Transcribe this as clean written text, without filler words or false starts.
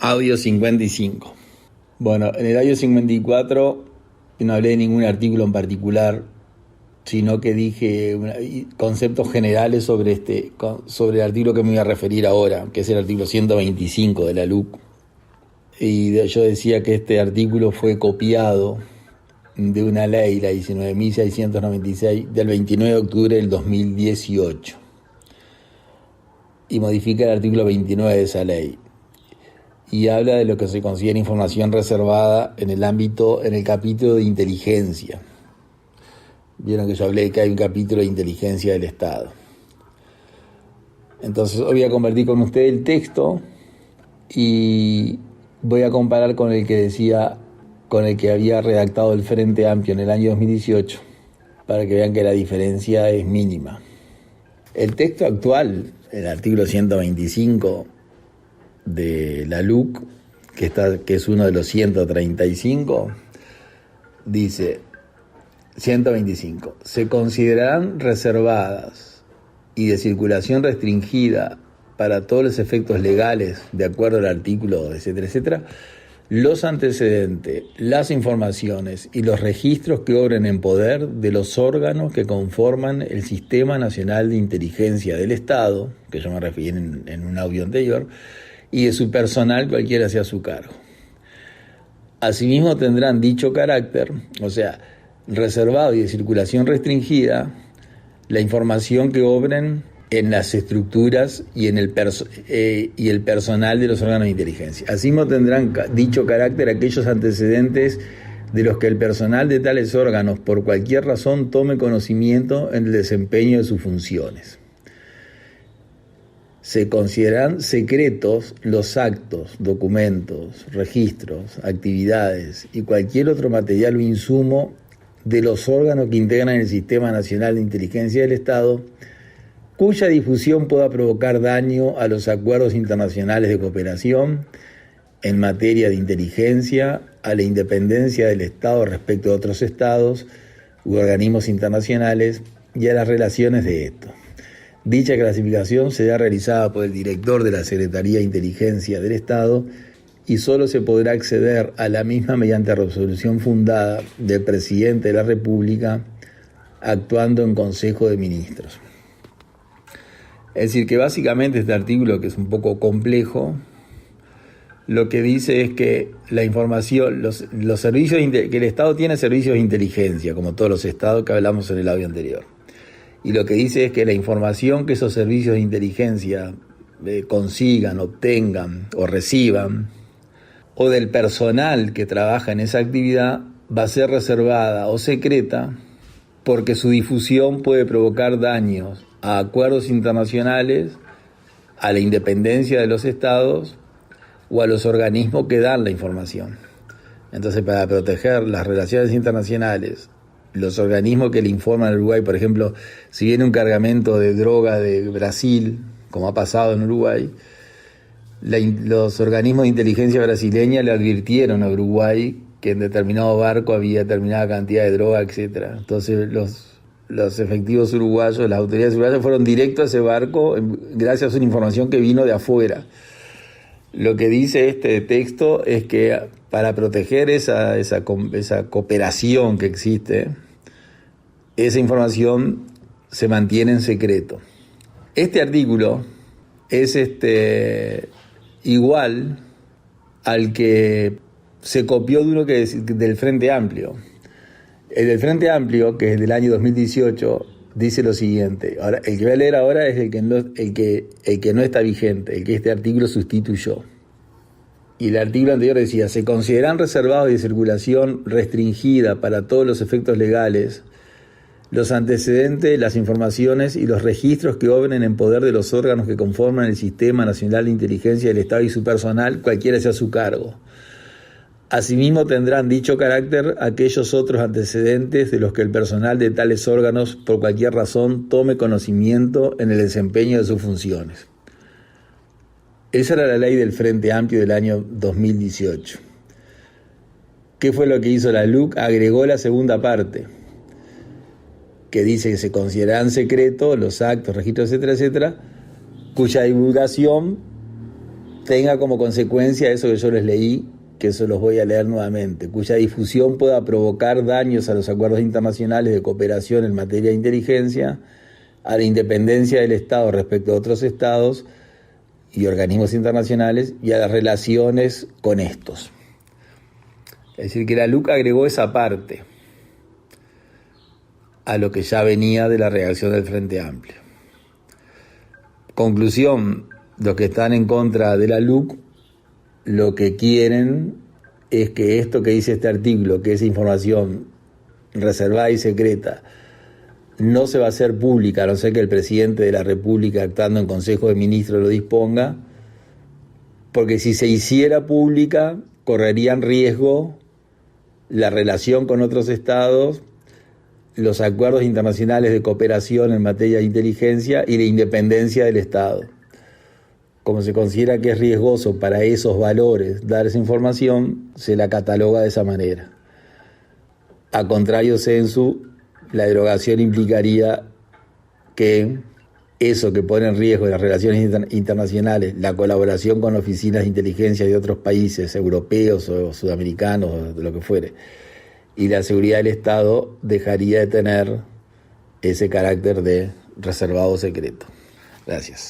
Audio 55. Bueno, en el audio 54 no hablé de ningún artículo en particular, sino que dije conceptos generales sobre el artículo que me voy a referir ahora, que es el artículo 125 de la LUC. Y yo decía que este artículo fue copiado de una ley, la 19.696, del 29 de octubre del 2018, y modifica el artículo 29 de esa ley. Y habla de lo que se considera información reservada en el capítulo de inteligencia. Vieron que yo hablé de que hay un capítulo de inteligencia del Estado. Entonces hoy voy a compartir con ustedes el texto y voy a comparar con el que había redactado el Frente Amplio en el año 2018, para que vean que la diferencia es mínima. El texto actual, el artículo 125 de la LUC, que es uno de los 135, dice: 125. Se considerarán reservadas y de circulación restringida para todos los efectos legales, de acuerdo al artículo, etcétera, etcétera, los antecedentes, las informaciones y los registros que obren en poder de los órganos que conforman el Sistema Nacional de Inteligencia del Estado, que yo me referí en un audio anterior, y de su personal, cualquiera sea su cargo. Asimismo tendrán dicho carácter, o sea, reservado y de circulación restringida, la información que obren en las estructuras y en el personal de los órganos de inteligencia. Asimismo tendrán dicho carácter aquellos antecedentes de los que el personal de tales órganos por cualquier razón tome conocimiento en el desempeño de sus funciones. Se consideran secretos los actos, documentos, registros, actividades y cualquier otro material o insumo de los órganos que integran el Sistema Nacional de Inteligencia del Estado, cuya difusión pueda provocar daño a los acuerdos internacionales de cooperación en materia de inteligencia, a la independencia del Estado respecto de otros estados u organismos internacionales y a las relaciones de estos. Dicha clasificación será realizada por el director de la Secretaría de Inteligencia del Estado y solo se podrá acceder a la misma mediante resolución fundada del Presidente de la República, actuando en Consejo de Ministros. Es decir, que básicamente este artículo, que es un poco complejo, lo que dice es que la información, los servicios, que el Estado tiene servicios de inteligencia, como todos los estados que hablamos en el audio anterior. Y lo que dice es que la información que esos servicios de inteligencia consigan, obtengan o reciban, o del personal que trabaja en esa actividad, va a ser reservada o secreta porque su difusión puede provocar daños a acuerdos internacionales, a la independencia de los estados o a los organismos que dan la información. Entonces, para proteger las relaciones internacionales, los organismos que le informan al Uruguay, por ejemplo, si viene un cargamento de droga de Brasil, como ha pasado en Uruguay, los organismos de inteligencia brasileña le advirtieron a Uruguay que en determinado barco había determinada cantidad de droga, etc. Entonces los efectivos uruguayos, las autoridades uruguayas fueron directos a ese barco gracias a una información que vino de afuera. Lo que dice este texto es que para proteger esa cooperación que existe, esa información se mantiene en secreto. Este artículo es igual al que se copió de uno que es del Frente Amplio. El del Frente Amplio, que es del año 2018, dice lo siguiente. Ahora, el que voy a leer ahora es el que no está vigente, el que este artículo sustituyó. Y el artículo anterior decía: se consideran reservados de circulación restringida para todos los efectos legales los antecedentes, las informaciones y los registros que obren en poder de los órganos que conforman el Sistema Nacional de Inteligencia del Estado y su personal, cualquiera sea su cargo. Asimismo tendrán dicho carácter aquellos otros antecedentes de los que el personal de tales órganos, por cualquier razón, tome conocimiento en el desempeño de sus funciones. Esa era la ley del Frente Amplio del año 2018. ¿Qué fue lo que hizo la LUC? Agregó la segunda parte, que dice que se consideran secretos los actos, registros, etcétera, etcétera, cuya divulgación tenga como consecuencia eso que yo les leí, que eso los voy a leer nuevamente, cuya difusión pueda provocar daños a los acuerdos internacionales de cooperación en materia de inteligencia, a la independencia del Estado respecto a otros estados y organismos internacionales y a las relaciones con estos. Es decir, que la LUC agregó esa parte a lo que ya venía de la reacción del Frente Amplio. Conclusión, los que están en contra de la LUC lo que quieren es que esto que dice este artículo, que es información reservada y secreta, no se va a hacer pública, a no ser que el presidente de la República, actuando en Consejo de Ministros, lo disponga, porque si se hiciera pública, correrían riesgo la relación con otros estados, los acuerdos internacionales de cooperación en materia de inteligencia y la independencia del Estado. Como se considera que es riesgoso para esos valores dar esa información, se la cataloga de esa manera. A contrario sensu, la derogación implicaría que eso que pone en riesgo las relaciones internacionales, la colaboración con oficinas de inteligencia de otros países, europeos o sudamericanos, o de lo que fuere, y la seguridad del Estado dejaría de tener ese carácter de reservado secreto. Gracias.